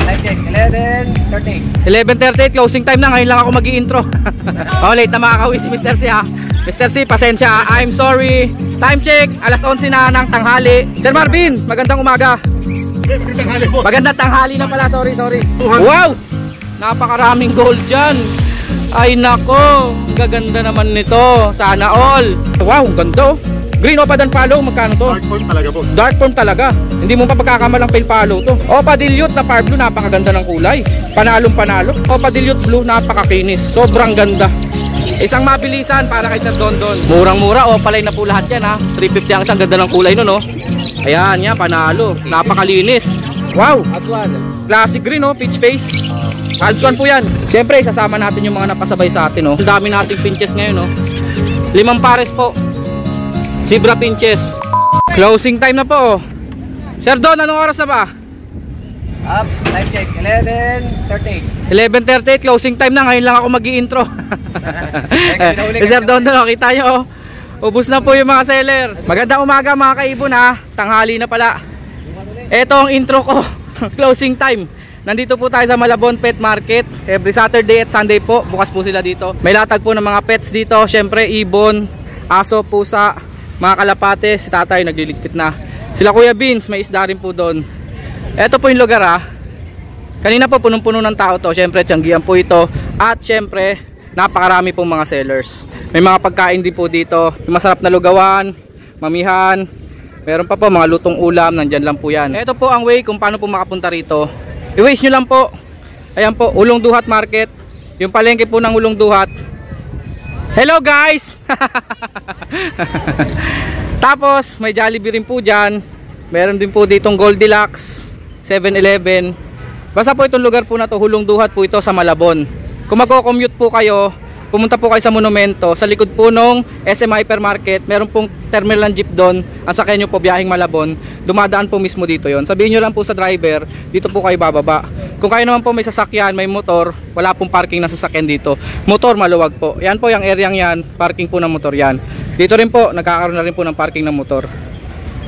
Time check, 11:38. 11:38, closing time na. Ngayon lang ako mag-i-intro. Oh, late na makakauwi si Mr. C ha. Mr. C, pasensya, I'm sorry. Time check, alas 11 na ng tanghali. Sir Marvin, magandang umaga. Magandang tanghali na pala, sorry. Wow! Napakaraming gold dyan. Ay nako, gaganda naman nito. Sana all. Wow, ganda. Green Opa dan Palo, magkano to? Dark form talaga po. Dark form talaga. Hindi mo pa pagkakamalang pale palo to. Opa Dilute na Par Blue, napakaganda ng kulay. Panalong panalo. Opa Dilute Blue, napakakinis. Sobrang ganda. Isang mabilisan para kay Sir Dondon. Murang-mura, opalay na po lahat yan ha. 350 ang isang, ganda ng kulay no, no? Ayan, yan, panalo. Napakalinis. Wow! Classic green no, peach face. Altuan po yan. Siyempre, sasama natin yung mga napasabay sa atin no. Ang dami nating pinches ngayon no. 5 pares po. Zebra pinches. Closing time na po oh. Sir Don, anong oras na ba? Time check, 11:38. 11:38, closing time na. Ngayon lang ako mag-i-intro. Sir Don, kita nyo oh. Ubus na po yung mga seller. Magandang umaga mga kaibon ha. Tanghali na pala. Ito ang intro ko. Closing time. Nandito po tayo sa Malabon Pet Market. Every Saturday at Sunday po. Bukas po sila dito. May latag po ng mga pets dito. Syempre ibon, aso, pusa, mga kalapate. Si tatay nagliligpit na. Sila Kuya Beans, may isda rin po doon. Ito po yung lugar ha. Kanina po punong-puno ng tao to. Syempre tiyanggihan po ito. At syempre napakarami pong mga sellers. May mga pagkain din po dito. Yung masarap na lugawan, mamihan. Meron pa po mga lutong ulam. Nandyan lang po yan. Ito po ang way kung paano po makapunta rito. I-waste nyo lang po. Ayan po, Ulong Duhat Market. Yung palengke po ng Ulong Duhat. Hello guys! Tapos may Jollibee rin po dyan. Meron din po ditong Goldilocks, 7-Eleven. Basta po itong lugar po na to, Ulong Duhat po ito sa Malabon. Kung magko-commute po kayo, pumunta po kayo sa monumento. Sa likod po nung SM Hypermarket, meron pong terminal ng jeep doon. Ang sakyan nyo po biyaheng Malabon. Dumadaan po mismo dito yon. Sabihin nyo lang po sa driver, dito po kayo bababa. Kung kayo naman po may sasakyan, may motor, wala pong parking na sasakyan dito. Motor maluwag po. Yan po yung area yan, parking po ng motor yan. Dito rin po, nagkakaroon na rin po ng parking ng motor.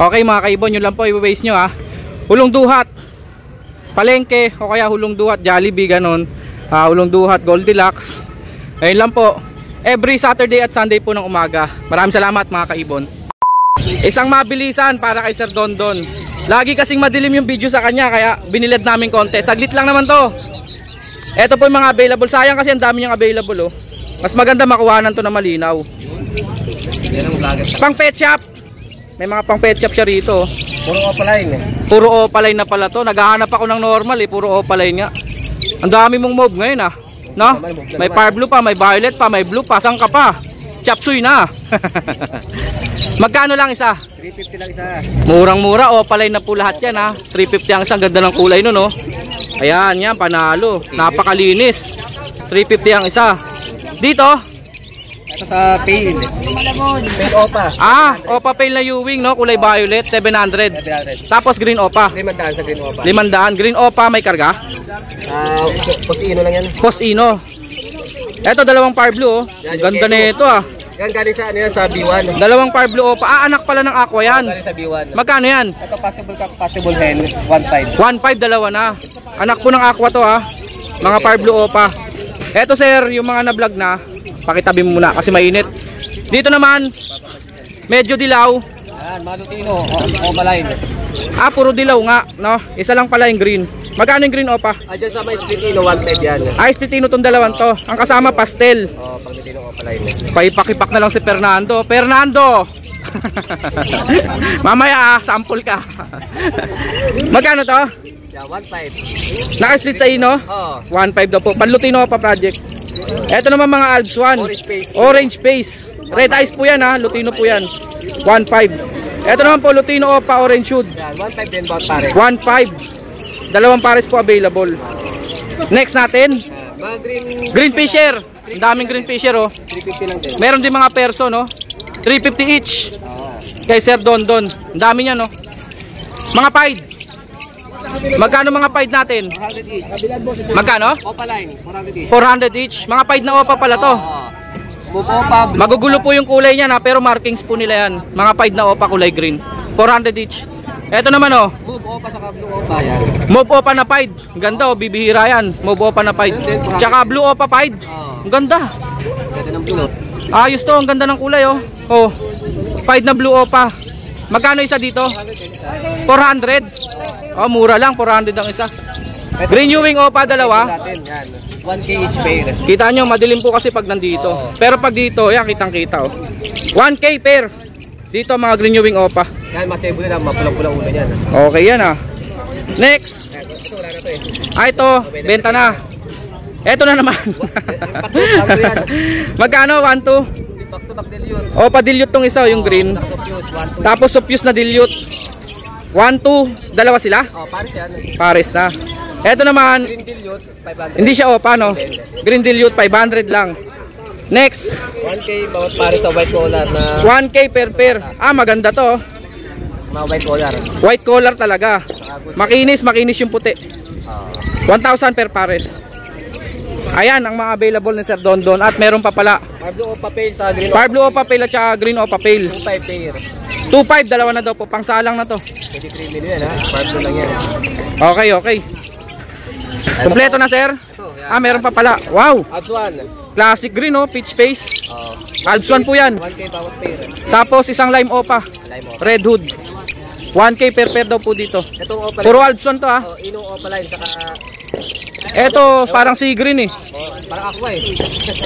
Okay mga kaibon, yun lang po i-waste nyo ha. Ulong Duhat, palengke, o kaya Ulong Duhat, Jollibee, ganon. Ulong Duhat, Goldilocks. Ayun lang po. Every Saturday at Sunday po ng umaga. Maraming salamat mga kaibon. Isang mabilisan para kay Sir Dondon. Lagi kasing madilim yung video sa kanya, kaya binilad namin konti. Saglit lang naman to. Ito po yung mga available. Sayang kasi ang dami niyang available oh. Mas maganda makuhanan to na malinaw. Pang pet shop. May mga pang pet shop siya rito. Puro opaline eh. Puro opaline na pala to. Naghahanap ako ng normal eh. Puro opaline nga. Ang dami mong mob ngayon ah. No? May Par Blue pa, may Violet pa, may Blue pa. Saan ka pa? Chapsuy na. Magkano lang isa? 350 lang isa. Murang-mura, opaline na po lahat yan ha. 350 ang isang, ganda ng kulay nun no. Ayan, yan, panalo. Napakalinis. 350 ang isa. Dito? Ito sa pale. Pale Opa. Opa pale na Ewing no, kulay violet, 700. Tapos green Opa. 500 sa Green Opa. 500. Green Opa, may karga? Posino lang yan. Posino. Eto, dalawang Par Blue oh. Ganda na ito ah. Yan galing sa ano yan, sa B1. Dalawang Par Blue Opa. Anak pala ng Aqua yan. Galing sa B1. Magkano yan? Ito possible hen, 1.5. 1.5, dalawa na. Anak po ng Aqua to ha. Mga Par Blue Opa. Eto sir, yung mga na-vlog na, pakitabi mo muna kasi mainit. Dito naman, medyo dilaw. Ayan, Malutino, opaline. Puro dilaw nga, no? Isa lang pala yung green. Magkano yung green Opa? Diyan sa may Splitino, 1.5 yan. Splitino tong dalawang to. Ang kasama pastel. Pang Lutino, opaline. Paipakipak na lang si Fernando. Fernando! Mamaya sample ka. Magkano to? Yeah, 1.5. Naka-split sa ino? 1.5 daw po. Panlutino pa project. Ito naman mga Alps 1. Orange face. Red eyes po yan ha. Lutino po yan. 1.5. Ito naman po Lutino Opa Orange Hood. 1.5 din bawat pares. 1.5. Dalawang pares po available. Next natin. Green Fisher. Ang daming Green Fisher oh. 350 lang din. Meron din mga perso no. 350 each. Kay Sir Dondon. Ang dami niya no. Mga Pied. Magkano mga Pied natin? 400 each. Magkano? Opaline, 400 each. 400 each. Mga Pied na Opa pala to. Opa, magugulo po yung kulay niya na pero markings po nila yan. Mga Pied na Opa kulay green. 400 each. Eto naman oh. Move Opa sa Blue Opa yan. Mauve Opa na Pied. Ganda oh, bibihira yan. Mauve Opa na Pied. Tsaka Blue Opa Pied. Oo. Ang ganda. Ganda ng blue. Ayos to, ang ganda ng kulay oh. Oh. Pied na Blue Opa. Magkano isa dito? 400. Oh, mura lang, 400 ang isa. Green Ewing Opa dalawa. Natin yan. 1K each pair. Kita nyo, madilim po kasi pag nandito. Oo. Pero pag dito, yan, kitang-kita oh. 1K pair. Dito mga Green Ewing Opa. Yan, masebo na lang. Mapulang-pulang ulo yan. Okay yan ah. Next. Ito, wala na to eh. Ito, benta na. Eto na naman. Back yan. Magkano? 1, 2. Back to back dilute. O, pa-dilute tong isa, yung green. Sa Sopius, 1, 2. Tapos Sopius na dilute. 1, 2. Dalawa sila? Oh, pares yan. Pares na. Eto naman, Green dilute, 500. hindi siya Opa no? Green dilute, 500 lang. Next. 1K bawat pares sa white collar na 1K per pair. Ah, maganda to. mga white collar. White collar talaga. Makinis, makinis yung puti. 1,000 per pares. Ayan ang mga available ni Sir Dondon. At meron pa pala Far blue Opa pale sa green Far Blue Opa Pale at saka Green Opa Pale. 2.5 pair. 2,500, dalawa na daw po. Pangsalang na to. 23 million ha. Far blue lang yan. Okay, okay. Kompleto na sir? Ah, meron pa pala. Wow! Abs 1. Classic green oh, peach face. Alps 1 po yan. 1K bawat pair. Tapos isang lime opa. Lime Opa. Red hood. 1K per pair daw po dito. Itong Opa Puro line. Alps 1 to ah. Oh, Inong Opa line saka Eto, parang sea green eh. parang aqua eh.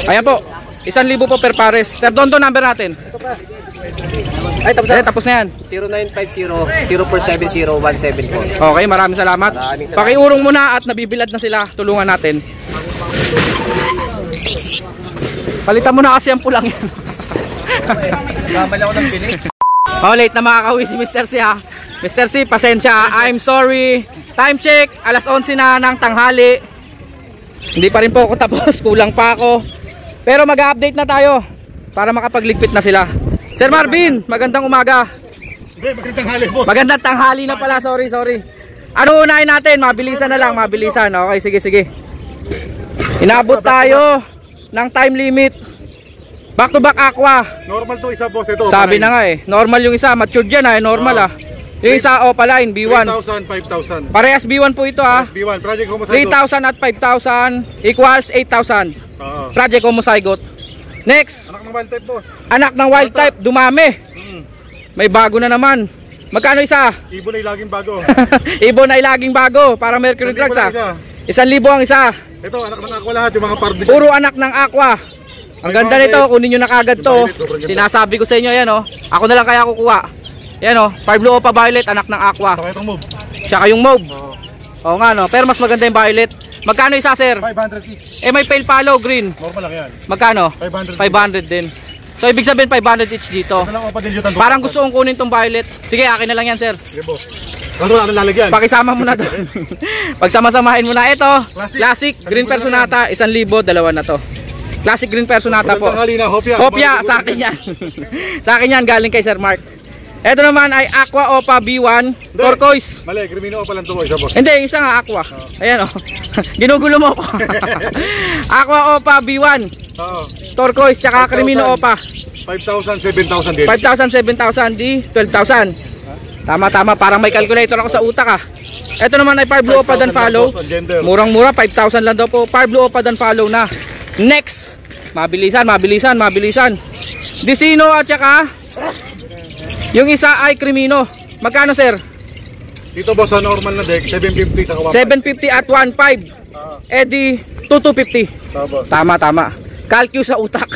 Ayan po. 1,000 po per pares. Sir Dondo, number natin. Ay, tapos Eh, tapos na yan. 0950-0470-174. Okay, maraming salamat. Maraming salamat. Pakiurong muna at nabibilad na sila. Tulungan natin. Palitan mo na kasi ang pulang yan. Kamali ako ng pili. Oh, late na makakauwi si Mr. C ha. Mr. C, pasensya. I'm sorry. Time check. Alas 11 na ng tanghali. Hindi pa rin po ako tapos. Kulang pa ako. Pero mag-update na tayo para makapagligpit na sila. Sir Marvin, magandang umaga. Magandang tanghali, boss. Magandang tanghali na pala. Sorry, sorry. Ano unahin natin? Mabilisan na lang. Mabilisan. Okay, sige, sige. Inabot tayo ng time limit. Back to back aqua. Normal to isa, boss. Ito, Sabi na nga eh. Normal yung isa. Matured yan ha. Normal ah. Yung isa Opaline, B1. 3,000, 5,000. Parehas B1 po ito ha. B1, Project Homozygote. 3,000 at 5,000 equals 8,000. Oo. Project Homozygote. Next. Anak ng wild type, boss. Anak ng wild type. Dumami. May bago na naman. Magkano isa? Ibon ay laging bago. Ibon ay laging bago. Para Mercury Drugs ha. 1,000 ang isa. Ito, anak ng aqua lahat, yung mga parbi. Puro anak ng aqua. Ang ganda nito. Kunin nyo na kagad to. Sinasabi ko sa inyo yan oh. Ako na lang kaya kukuha. Yan oh. Far Blue Opa Violet. Anak ng aqua. Saka itong move. Tsaka yung mauve. Oo nga no. Pero mas maganda yung violet. Magkano isa sir? 500 each. Eh may pale follow green. Normal lang yan. Magkano? 500. 500 din. So ibig sabihin 500 each dito. Ito lang, Opa Dilutan. Parang gusto kong kunin tong violet. Sige, akin na lang yan sir. Sige, boss. Ano na lalagyan? Pakisama mo na doon. Pagsama-samahin mo na. Ito, classic green personata. 1,000, dalawa na to. Classic green personata po. Tanghali na, Hopya. Hopya, sa akin yan. Sa akin yan, galing kay Sir Mark. Ito naman ay Aqua Opa B1 Turquoise. Mali, Crimino Opa lang to, isa, boss. Hindi, isa nga Aqua. Ayan o. Ginugulo mo ko. Aqua Opa B1 Oo. Turquoise, tsaka Crimino Opa. 5,000, 7,000 din. 5,000, 7,000, di 12,000. Tama, tama. Parang may calculator ako sa utak ah. Ito naman ay Far Blue Opa Dan Follow. Murang-mura, 5,000 lang daw po. Far Blue Opa Dan Follow na. Next. Mabilisan, mabilisan, mabilisan. Disino at saka yung isa ay Crimino. Magkano sir? Dito, boss, sa normal na deck, 750 sa 750 at 1.5. Edi 2,250. Tapos. Tama, tama. Calcu sa utak.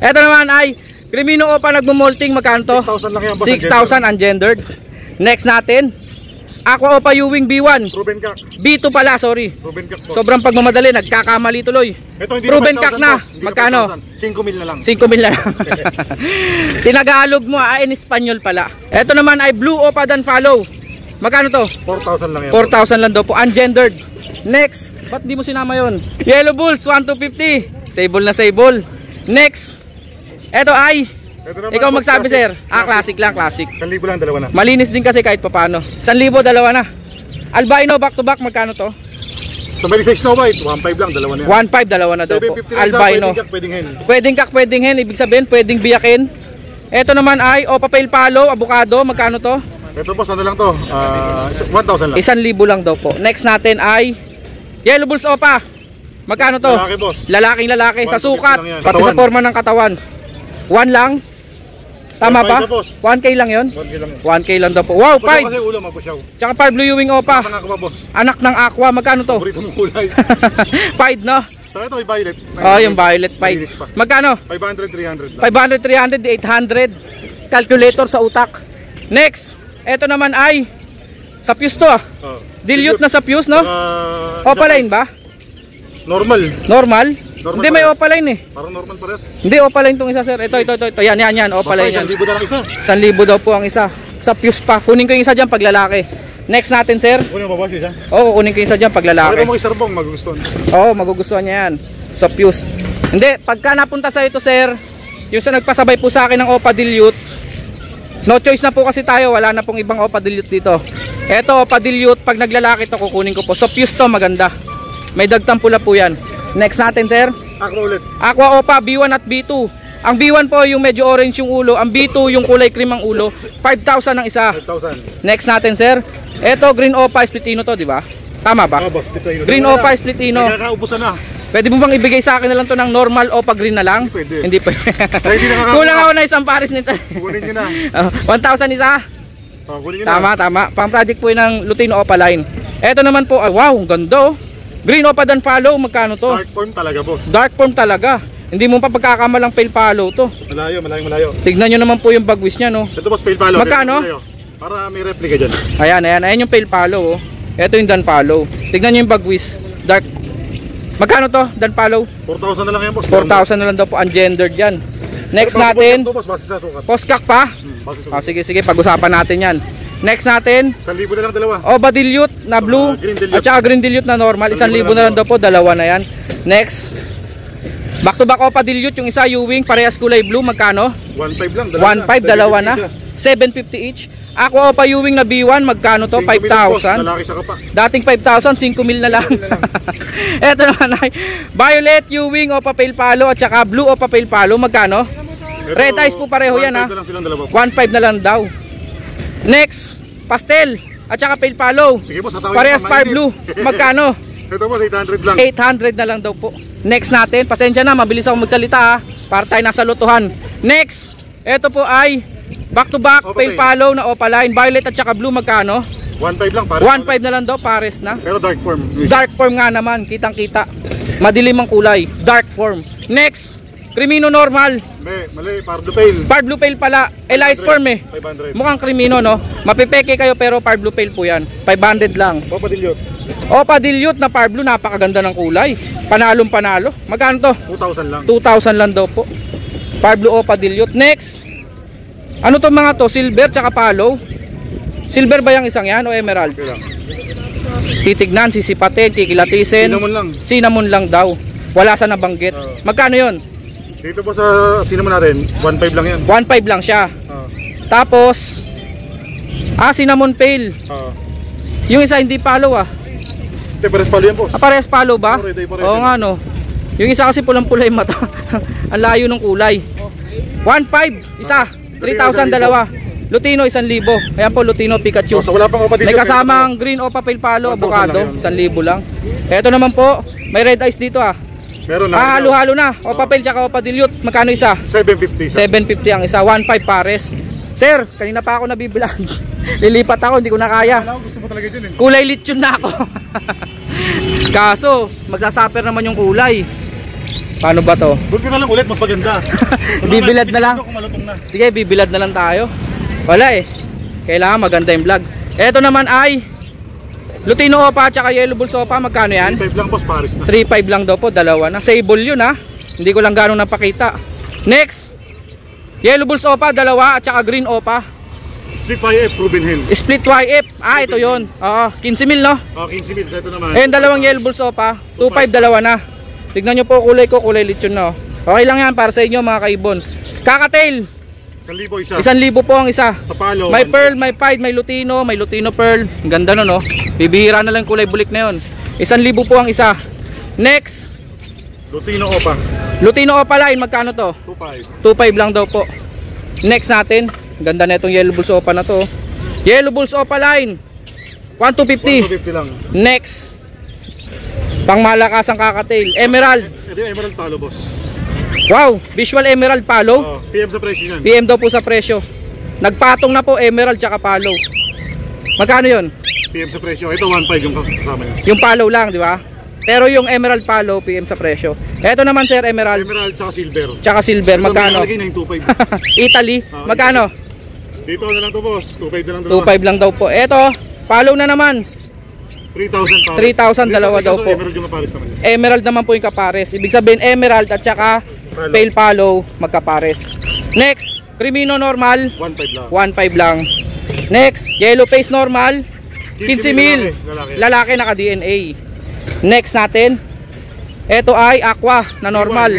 Ito naman ay Crimino Opa nagmumolting. Magkano to? 6,000 lang yan, boss. 6,000 ungendered. Next natin, Aqua Opa Ewing B1. Proven Cock. B2 pala, sorry. Proven Cock, boss. Sobrang pagmamadali, nagkakamali tuloy. Ito, hindi Proven na 5,000, Cock na. boss. Hindi Magkano? 5,000. 5,000 na lang. 5,000 lang. Tinagalog mo in Espanyol pala. Ito naman ay Blue Opa Dan Follow. Magkano to? 4,000 lang yan. 4,000 lang daw po, ungendered. Next, ba't di mo sinama yon? Yellow Bulls 1,250. Sable na sable. Next, eto ay Ito naman, ikaw boss, magsabi sir. classic. Classic lang, classic. 1,000 lang, dalawa na. Malinis din kasi kahit papano. 1,000, dalawa na. Albino back to back, magkano to? Sa may 6 Snow White, 1,500 lang, dalawa na yan. 1,500, dalawa na daw po. 750 lang isa, Albino. pwedeng kak, pwedeng hen. Pwedeng kak, pwedeng hen. Ibig sabihin, pwedeng biyakin. Ito naman ay Opa Pale Palo, avocado. Magkano to? Ito boss, ano lang to? 1,000 lang. 1,000 lang daw po. Next natin ay Yellow Bulls Opa. Magkano to? Lalaki boss. Lalaking lalaki sa 1,250 sukat, lang yan. pati sa Katawan. forma ng katawan. 1 lang. Tama 1,500 ba? na, boss. 1K lang 'yon. 1K lang. 1K lang daw po. Wow, Pwede Pied. kasi ulo, mapusyaw. Tsaka Pied Blue Ewing Opa. Mga ka boss. Anak ng Aqua, magkano to? Paborito mong kulay. Pied, no? So ito, yung violet. Oh, yung violet Pied. Malinis pa. Magkano? 500, 300 lang. 500, 300, 800. Calculator sa utak. Next, eto naman ay sa fuse to ah. Oh. Dilute na sa fuse, no? Opaline ba? Normal. Normal? Normal Hindi, may pa yan. opaline eh. Parang normal pares. Hindi, opaline tong isa, sir. Ito. Yan. Opaline yan. 1,000 na lang isa. 1,000 daw po ang isa. Sa fuse pa. Kunin ko yung isa dyan pag lalaki. Next natin, sir. Kunin mo ba boss isa? Oo, kunin ko yung isa dyan pag lalaki. Pero mo isarbong, magugustuhan. Oo, magugustuhan niya yan. Sa fuse. Hindi, pagka napunta sa ito, sir, yung sa nagpasabay po sa akin ng Opa Dilute, no choice na po kasi tayo. Wala na pong ibang Opa Dilute dito. Eto, Opa Dilute, pag naglalaki to, kukunin ko po. Sa fuse to, maganda. May dagtang pula po yan. Next natin, sir. Aqua ulit. Aqua Opa B1 at B2. Ang B1 po yung medyo orange yung ulo, ang B2 yung kulay cream ang ulo. 5,000 ang isa. 5,000. Next natin, sir. Ito Green Opa Splitino to, di ba? Tama ba? Ah, boss, pizza yun. Green Opa Splitino. Nakakaubusan na. Pwede mo bang ibigay sa akin na lang to ng normal Opa Green na lang? Pwede. Hindi pwede. Hindi nakakakuha. Kulang ako na isang pares nito. Kunin nyo na. 1,000 isa. Kunin nyo na. Tama. Pang project po yun ng Lutino Opa line. Ito naman po, ay, wow, ang ganda oh. Green Opa Dan Follow, magkano to? Dark form talaga boss. Dark form talaga. Hindi mo pa pagkakamalang pale follow to. Malayo. Tignan nyo naman po yung bagwis niya, no? Ito boss, pale palo. Magkano? Para may replica dyan. Ayan yung pale follow, oh. Ito yung Dan Follow. Tignan nyo yung bagwis. Dark. Magkano to, Dan Follow? 4,000 na lang yan boss. 4,000 na lang daw po, ungendered yan. Next Pero natin, ito boss, base sa sukat. Postkak pa? Base sa sukat. Sige, pag-usapan natin yan. Next natin, 1,000 na lang dalawa. Opa Dilute na blue Green Dilute. at saka Green Dilute na normal. 1,000 na lang daw po, dalawa na yan. Next, back to back Opa Dilute, yung isa Ewing, parehas kulay blue, magkano? 1,500 lang. 1,500, dalawa na. 750 each. Aqua Opa Ewing na B1, magkano to? 5,000. Lalaki sa kapa. Dating 5,000, 5,000 na lang. Eto naman ay Violet Ewing Opa Pale Palo at saka Blue Opa Pale Palo, magkano? Red eyes po pareho yan ha. 1,500 na lang silang dalawa. 1,500 na lang daw. Next, Pastel at saka Pale Palo. Sige boss, tatawin Parehas pa, Fire mainit. Blue. Magkano? Ito boss, 800 lang. 800 na lang daw po. Next natin, pasensya na, mabilis ako magsalita ha, para tayo nasa lutuhan. Next, eto po ay back to back Opa Pale Pale. Palo na Opaline, Violet at saka Blue, magkano? 1,500 lang. 1,500 na lang daw, pares na. Pero dark form. Dark form nga naman, kitang kita. Madilim ang kulay, dark form. Next, Crimino normal. Mali, Pardo Pale. Par Blue Pale pala, light form eh. 500. Mukhang Crimino no. Mapipeke kayo pero Par Blue Pale po yan. 500 lang. Opa Dilute. Opa Dilute na Par Blue, napakaganda ng kulay. Panalong panalo. Magkano to? 2,000 lang. 2,000 lang daw po. Par Blue Opa Dilute. Next, ano to mga to? Silver tsaka palo. Silver ba yung isang yan o emerald? Okay lang. Titignan, sisipatin, kikilatisin. Cinnamon lang. Cinnamon lang daw. Wala sa nabanggit. Magkano yon? Dito po sa cinnamon natin, 1,500 lang yan. 1,500 lang siya. Tapos, cinnamon pale. Yung isa hindi palo ah. Ito, pares palo yan boss. Parehas palo ba? Pareho, Oo nga no. Yung isa kasi pulang-pula yung mata. Ang layo ng kulay. 1,500 isa. 3,000 dalawa. Lutino 1,000. Ayan po Lutino Pikachu. So wala pang Opa Dilute. May kasamang green Opa Pale Palo, 1,000 avocado, lang 1,000 lang. Ito naman po, may red eyes dito ah. Meron na. Halo-halo na. Opa Pale tsaka Opa Dilute. Magkano isa? 750. 750 ang isa, 1,500 pares. Sir, kanina pa ako nabibilang. Lilipat ako, hindi ko na kaya. Gusto mo talaga dyan eh. Kulay lechon na ako. Kaso, magsasuffer naman yung kulay. Paano ba to? Doon ka na lang ulit, mas maganda. Bibilad na lang. Kung malutong na. Sige, bibilad na lang tayo. Wala eh. Kailangan maganda yung vlog. Ito naman ay Lutino Opa at saka Yellow Bulls Opa. Magkano yan? 3,500 lang boss, Paris na. 3,500 lang daw po, dalawa na. Sable yun ha. Hindi ko lang gano'ng napakita. Next, Yellow Bulls Opa, dalawa at saka Green Opa. Split YF, proven hen. Split YF. Ito yun. Oo, 15,000 no? 15 mil, ito naman. Ayun, dalawang Yellow Bulls Opa. 2,500, dalawa na. Tignan nyo po kulay ko, kulay lechon na. Okay lang yan para sa inyo mga kaibon. Kakatail, 1,000 isa. 1,000 po ang isa. Sa palo. May pearl, may pied, may Lutino pearl. Ang ganda no, no? Bibihira na lang kulay bulik na yun. 1,000 po ang isa. Next, Lutino Opa. Lutino Opa line, magkano to? 2,500. 2,500 lang daw po. Next natin, ganda na itong Yellow Bulls Opa na to. Yellow Bulls Opaline 1250. 150 lang. Next, pang malakas ang kakatail, Emerald. Ito yung Emerald Palo, boss. Wow, Visual Emerald Palo. PM sa presyo yan. PM daw po sa presyo. Nagpatong na po Emerald tsaka Palo. Magkano yun? PM sa presyo. Ito 1.5 yung kasama niya. Yung Palo lang, di ba? Pero yung Emerald Palo, PM sa presyo. Eto naman sir, Emerald Emerald tsaka silver. tsaka Silver, magkano? Ito may 2.5. Italy, magkano? Dito na lang to, boss. 2.5 na lang dalawa. 2.5 lang daw po. Eto, Palo na naman. 3,000 pares. 3,000 dalawa daw po. Emerald yung pares naman. Emerald naman po yung kapares. Ibig sabihin Emerald at saka Palo. Pale Palo magkapares. Next, Crimino normal, 1.5 lang. 1.5 lang. Next, Yellow Face normal, 15,000. Lalaki. Lalaki naka-DNA. Next natin, ito ay Aqua na normal.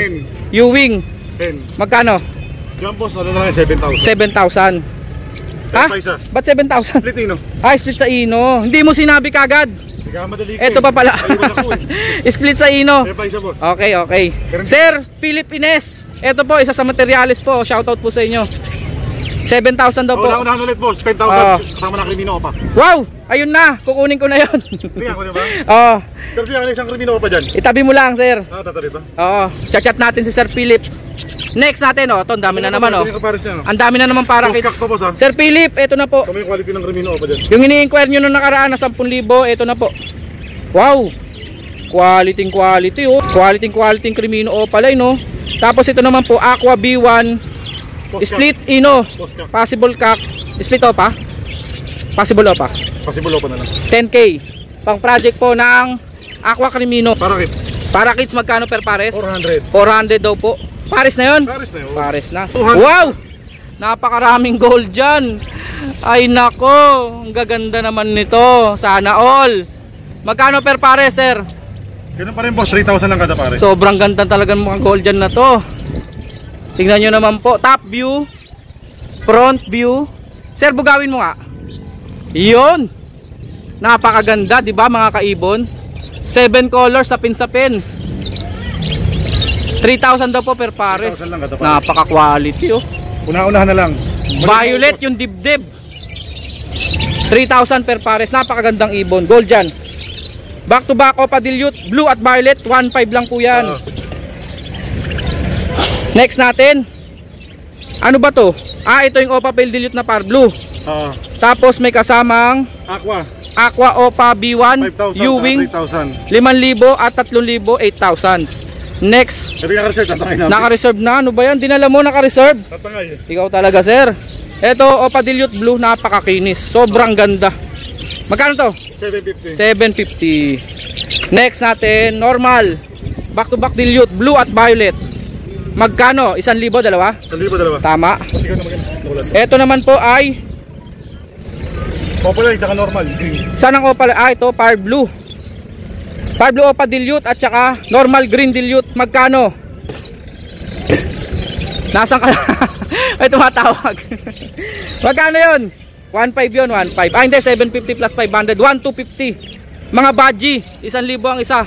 Ewing, 10. magkano? Yan, boss. Ano na lang 7,000. 7,000. Ha? Pa isa. Ba't 7,000? Pilipino. Ay, split sa Ino. Hindi mo sinabi kagad. Hindi ka madali. Ito pa pala. Ayun ako eh. Split sa Ino. Pa isa, boss. Okay, okay. Sir, Philip Ines. Ito po, isa sa materialis po. Shoutout po sa inyo. 7,000 daw po. Unahan ulit, boss. 10,000. Oo. Kasama na Crimino pa. Wow! Ayun na, kukunin ko na yun. Tingnan ko na ba? Oo. Sir, siya isang Crimino pa dyan. Itabi mo lang, sir. Tatarito. Oo. Chat natin si Sir Philip. Next natin, oh. Ito, ang dami na naman, oh. Ito yung kapares niya, no? Ang dami na naman para kits. Post-cock to, boss, ha? Sir Philip, ito na po. Ito yung quality ng Crimino pa dyan. Yung ini-inquire nyo nung nakaraan na 10,000, ito na po. Wow! Quality, oh. Quality Crimino Opaline, no? Tapos ito naman po, Aqua B1 Post-cock. Split Ino. Post-cock. Possible cock. Split Opa. Possible Opa. Possible pa na lang. 10K. Pang project po ng Aqua Crimino. Para kids magkano per pares? 400. 400 daw po. Pares na yun? Pares na yun. Pares na. 200. Wow! Napakaraming gold dyan. Ay nako, ang gaganda naman nito. Sana all. Magkano per pares, sir? Ganun pa rin, boss. 3,000 lang kada pares. Sobrang ganda talaga ng mga gold dyan na to. Tingnan nyo naman po. Top view. Front view. Sir, bugawin mo nga. Yun. Napakaganda, di ba mga kaibon? 7 colors sa pin. 3,000 daw po per pares. 3,000 lang kada pares. Napaka-quality, oh. Una-unahan na lang. Violet yung dibdib. 3,000 per pares. Napakagandang ibon. Gold dyan. Back to back, Opa Dilute. Blue at violet. 1.5 lang po yan. Next natin. Ano ba to? Ah, ito yung Opa Pale Dilute na par blue. Tapos may kasamang Aqua Opa B1 5,000. Ewing 3,000. 5,000 at 3,000 8,000. Next. Ito yung naka-reserve. Tatangay namin. Naka-reserve na. Ano ba yan? Dinala mo naka-reserve? Tatangay. Ikaw talaga, sir. Ito, Opa Dilute Blue, napakakinis. Sobrang ganda. Magkano to? 750. 750. Next natin, normal. Back to back Dilute Blue at violet. Magkano? 1,000, dalawa? 1,000 dalawa. Tama. Pati ka naman. Ito naman po ay Popular, saka normal. Green. saan ang Opal? Ah, ito, Fire Blue. Fire Blue Opa Dilute at saka normal green Dilute. Magkano? Nasaan ka na? Ay, tumatawag. Magkano yun? 1.5 yun, 1.5. Ah, hindi, 750 plus 500. 1,250. Mga badgie, 1,000 ang isa.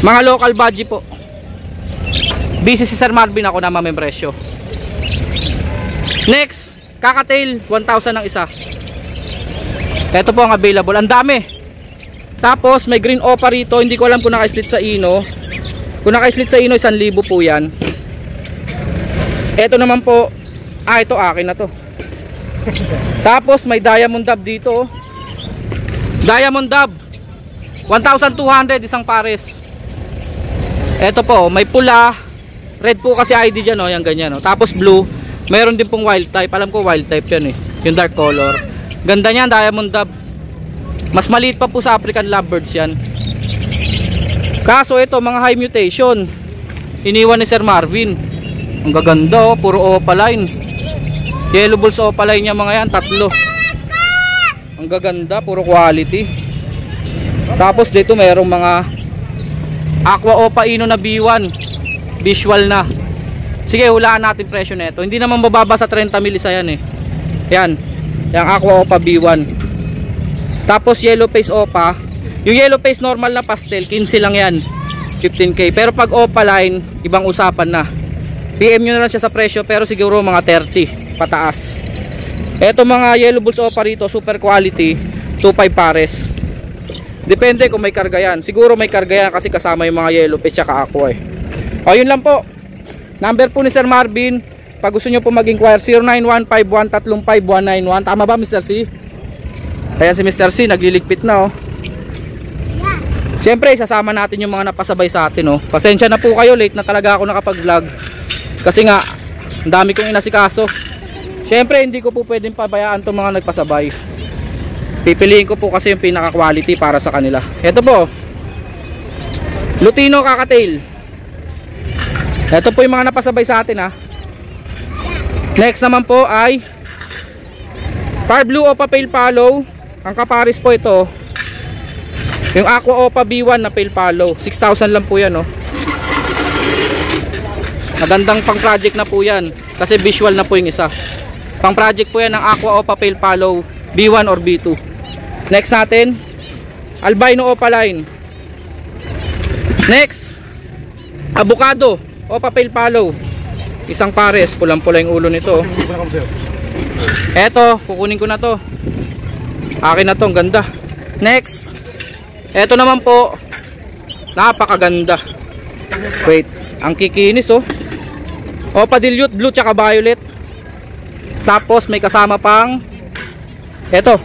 Mga local badgie po. Busy si Sir Marvin, ako na mamempresyo. Next, kakatail, 1,000 ang isa. Ito po ang available. Ang dami. Tapos may green Opa rito. Hindi ko alam kung naka-split sa Ino. Kung naka-split sa Ino, 1,000 po yan. Ito naman po. Ah, ito akin na to. Tapos may diamond dub dito. Diamond dub 1,200 isang pares. Ito po, may pula. Red po kasi ID dyan, oh, yung ganyan, oh. Tapos blue. Meron din pong wild type. Alam ko wild type yan eh. Yung dark color. Ganda niyan, diamond dub. Mas maliit pa po sa African lovebirds yan. Kaso ito, mga high mutation. Iniwan ni Sir Marvin. Ang gaganda, oh, puro opaline. Yellow Bulls opaline niya mga yan, 3. Ang gaganda, puro quality. Tapos dito mayroong mga Aqua Opa Ino na B1. Visual na. Sige, hulaan natin presyo nito. Hindi naman bababa sa 30 mil isa yan eh. Yan. Yung Aqua Opa B1. Tapos yellow face Opa. Yung yellow face normal na pastel, 15 lang yan. 15K. Pero pag opaline, ibang usapan na. PM nyo na lang siya sa presyo, pero siguro mga 30 pataas. Eto mga yellow bulls opa rito, super quality, 2.5 pares. Depende kung may karga yan. Siguro may karga yan kasi kasama yung mga yellow fish tsaka aqua eh. O yun lang po. Number po ni Sir Marvin. Pag gusto nyo po mag-inquire, 0915-135-191. Tama ba Mr. C? Ayan si Mr. C, nagliligpit na oh. Siyempre isasama natin yung mga napasabay sa atin oh. Pasensya na po kayo, late na talaga ako nakapag-vlog. Kasi nga, ang dami kong inasikaso. Siyempre hindi ko po pwedeng pabayaan itong mga nagpasabay. Pipiliin ko po kasi yung pinaka-quality para sa kanila. Ito po, Lutino Kakatail. Ito po yung mga napasabay sa atin ha. Next naman po ay Far Blue Opa Pale Follow. Ang kaparis po ito yung Aqua Opa B1 na Pale Follow. 6,000 lang po yan oh. Magandang pang project na po yan kasi visual na po yung isa. Pang project po yan ng Aqua Opa Pale Follow B1 or B2. Next natin, Albino Opaline. Next, Avocado Opa Pale Follow. Isang pares, pulang-pula yung ulo nito. Eto, kukunin ko na to. Akin na to, ang ganda. Next, eto naman po, napakaganda. Wait, ang kikinis oh. Opa Dilute Blue tsaka Violet. Tapos may kasama pang eto,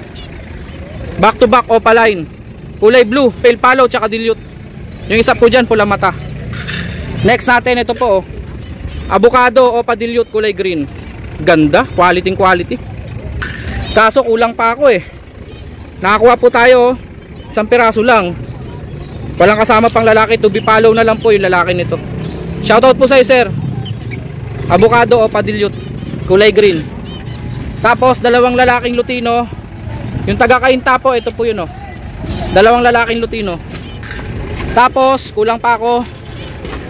back to back Opaline, kulay blue, Pale Follow tsaka Dilute. Yung isa po dyan, pula mata. Next natin, ito po oh, Avocado Opa Dilute kulay green. Ganda, quality quality. Kaso kulang pa ako eh. Nakakuha po tayo isang piraso lang. Walang kasama pang lalaki, to be follow na lang po yung lalaki nito. Shoutout po sa'yo sir. Avocado Opa Dilute kulay green. Tapos dalawang lalaking Lutino. Yung taga-Kainta po, ito po yun oh. Dalawang lalaking Lutino. Tapos kulang pa ako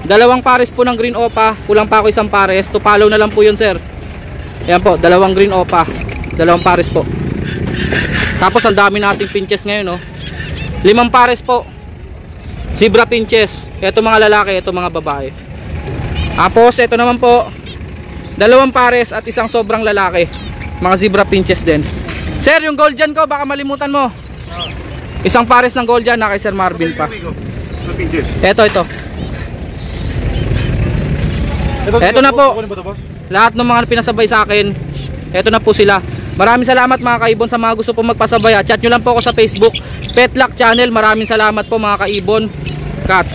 dalawang pares po ng green opa. Kulang pa ako isang pares. To follow na lang po yun sir. Ayan po, dalawang green opa, dalawang pares po. Tapos ang dami nating pinches ngayon oh. 5 pares po zebra pinches. Ito mga lalaki, ito mga babae. Tapos ito naman po, dalawang pares at isang sobrang lalaki, mga zebra pinches din. Sir, yung gold dyan ko, baka malimutan mo. Isang pares ng gold dyan na kay Sir Marvin pa. Ito. Ito na po. Lahat ng mga pinasabay sa akin, ito na po sila. Maraming salamat mga kaibon sa mga gusto po magpasabay. Chat nyo lang po ako sa Facebook, Petlock Channel. Maraming salamat po mga kaibon. Cut.